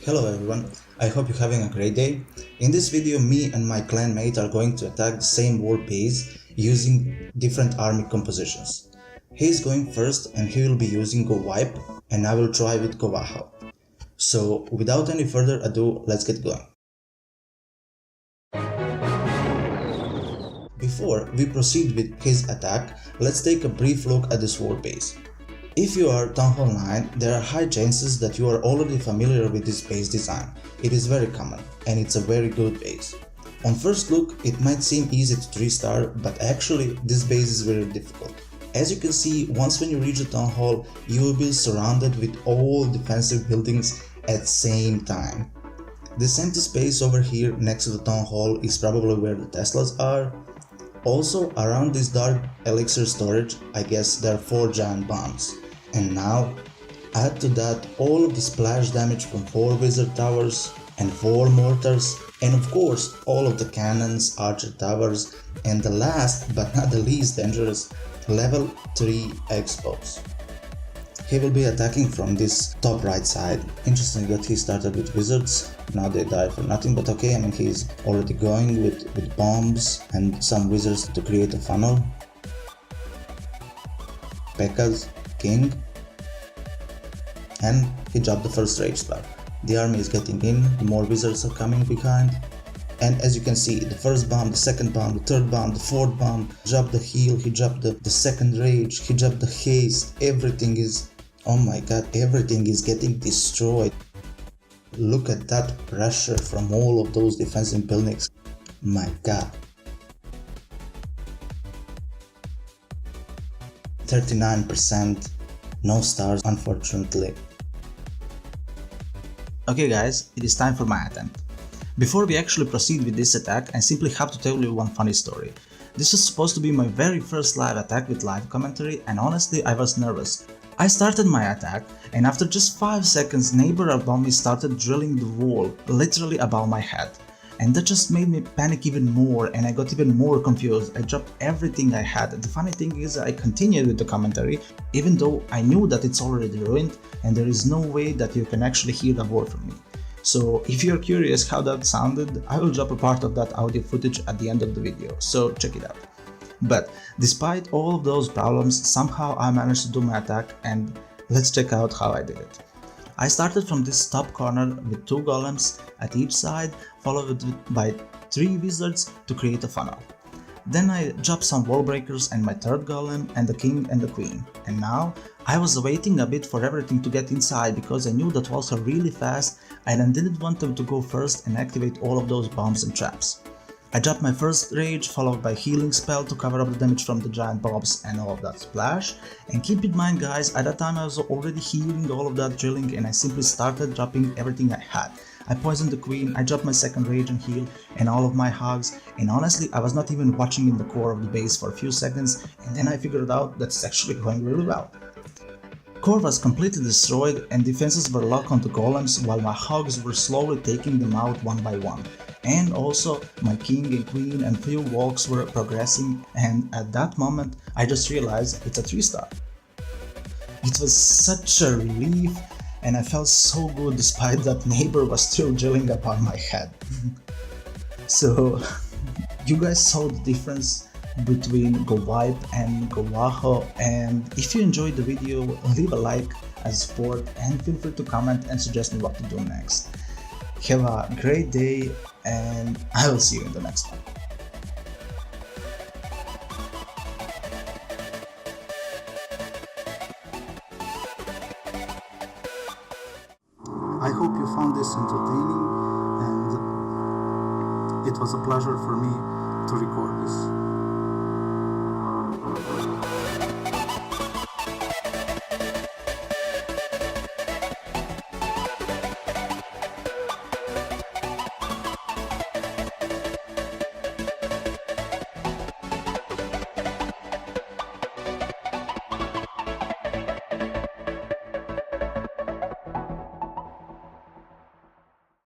Hello everyone, I hope you're having a great day. In this video, me and my clanmate are going to attack the same world base using different army compositions. He's going first and he will be using GoWiPe and I will try with GoVaHo. So without any further ado, let's get going. Before we proceed with his attack, let's take a brief look at this world base. If you are Town Hall 9, there are high chances that you are already familiar with this base design. It is very common, and it's a very good base. On first look, it might seem easy to 3-star, but actually this base is very difficult. As you can see, once when you reach the Town Hall, you will be surrounded with all defensive buildings at the same time. This empty space over here next to the Town Hall is probably where the Teslas are. Also, around this dark elixir storage, I guess there are 4 giant bombs. And now, add to that all of the splash damage from 4 wizard towers and 4 mortars, and of course all of the cannons, archer towers, and the last but not the least dangerous level 3 X-bows. He will be attacking from this top right side. Interesting that he started with wizards, now they die for nothing, but okay, I mean he's already going with bombs and some wizards to create a funnel. P.E.K.K.A.'s, king, and he dropped the first rage spell. The army is getting in, more wizards are coming behind, and as you can see, the first bomb, the second bomb, the third bomb, the fourth bomb, dropped the heal, he dropped the second rage, he dropped the haste, everything is, oh my god, everything is getting destroyed. Look at that pressure from all of those defensive buildings, my god. 39%, no stars unfortunately. Okay guys, it is time for my attempt. Before we actually proceed with this attack, I simply have to tell you one funny story. This was supposed to be my very first live attack with live commentary, and honestly I was nervous. I started my attack and after just 5 seconds neighbor above me started drilling the wall literally above my head. And that just made me panic even more and I got even more confused. I dropped everything I had. The funny thing is I continued with the commentary even though I knew that it's already ruined and there is no way that you can actually hear the word from me. So if you're curious how that sounded, I will drop a part of that audio footage at the end of the video, so check it out. But despite all of those problems, somehow I managed to do my attack and let's check out how I did it. I started from this top corner with 2 golems at each side, followed by 3 wizards to create a funnel. Then I dropped some wall breakers and my 3rd golem and the king and the queen. And now I was waiting a bit for everything to get inside because I knew that walls are really fast and I didn't want them to go first and activate all of those bombs and traps. I dropped my first rage, followed by healing spell to cover up the damage from the giant bombs and all of that splash. And keep in mind guys, at that time I was already healing all of that drilling and I simply started dropping everything I had. I poisoned the queen, I dropped my second rage and heal and all of my hogs, and honestly I was not even watching in the core of the base for a few seconds and then I figured out that it's actually going really well. Core was completely destroyed and defenses were locked onto golems while my hogs were slowly taking them out one by one. And also my king and queen and few walks were progressing, and at that moment I just realized it's a 3-star. It was such a relief and I felt so good despite that neighbor was still drilling upon my head. So you guys saw the difference between GoWiPe and GoVaHo, and if you enjoyed the video, leave a like as support and feel free to comment and suggest me what to do next. Have a great day and I will see you in the next one. I hope you found this entertaining and it was a pleasure for me to record this.